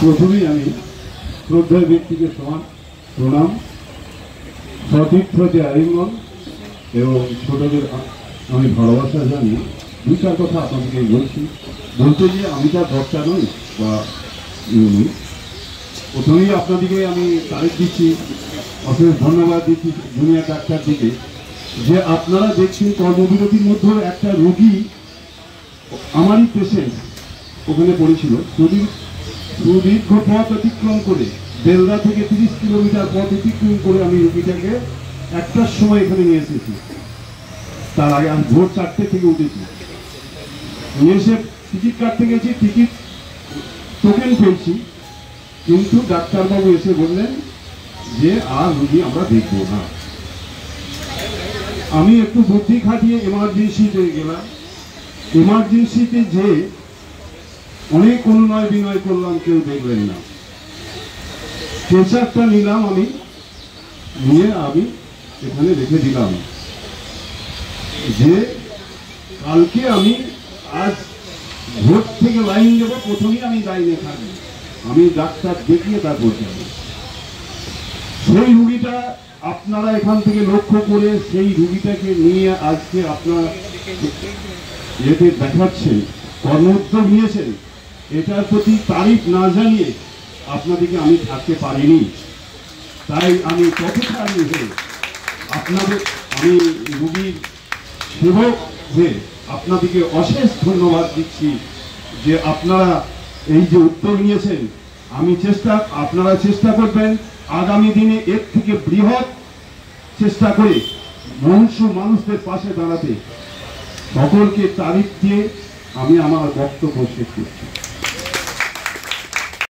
প্রথমেই আমি শ্রদ্ধার ব্যক্তিকে সমান প্রণাম, সতীর্থদের আলিঙ্গন এবং ছোটদের আমি ভালোবাসা জানি। দুই চার কথা আপনাদেরকে বলতে গিয়ে আমি তার বক্তা নই বা নই। প্রথমেই আপনাদেরকে আমি তারিখ দিচ্ছি, অশেষ ধন্যবাদ দিচ্ছি জুনিয়র ডাক্তার দিকে, যে আপনারা দেখছেন কর্মবিরতির মধ্যে একটা রোগী আমারই পেশেন্ট ওখানে পড়েছিল, সুদীর্ঘ পথ অতিক্রম করে বেলদা থেকে 30 কিলোমিটার পথ অতিক্রম করে আমি রোগীটাকে একটার সময় এখানে নিয়ে এসেছি। তার আগে আমি ভোর 4টে থেকে উঠেছি, নিয়ে এসে টিকিট কাটতে গেছি, টিকিট টোকেন পেয়েছি, কিন্তু ডাক্তারবাবু এসে বললেন যে আর রোগী আমরা দেখব না। আমি একটু বুদ্ধি খাটিয়ে এমার্জেন্সিতে গেলাম। এমার্জেন্সিতে যে অনেক অনুনয় বিনয় করলাম, কেউ দেখলেন না। প্রেসারটা নিলাম, আমি নিয়ে আমি এখানে রেখে দিলাম যে কালকে আমি আজ ভোর থেকে লাইন দেবো, প্রথমেই আমি লাইনে থাকবো, আমি ডাক্তার দেখিয়ে তারপর যাব। সেই রুগীটা আপনারা এখান থেকে লক্ষ্য করে সেই রুগীটাকে নিয়ে আজকে আপনারা এতে দেখাচ্ছেন, কর্মোদ্যোগ নিয়েছেন, এটার প্রতি তারিফ না জানিয়ে আপনাদেরকে আমি থাকতে পারিনি। তাই আমি পথচারী হয়ে আপনাদের, আমি রুগীর সেবক হয়ে আপনাদেরকে অশেষ ধন্যবাদ দিচ্ছি যে আপনারা এই যে উদ্যোগ নিয়েছেন। আপনারা চেষ্টা করবেন আগামী দিনে এর থেকে বৃহৎ চেষ্টা করে মানুষদের পাশে দাঁড়াতে। সকলকে তারিফ দিয়ে আমি আমার বক্তব্য শেষ করছি।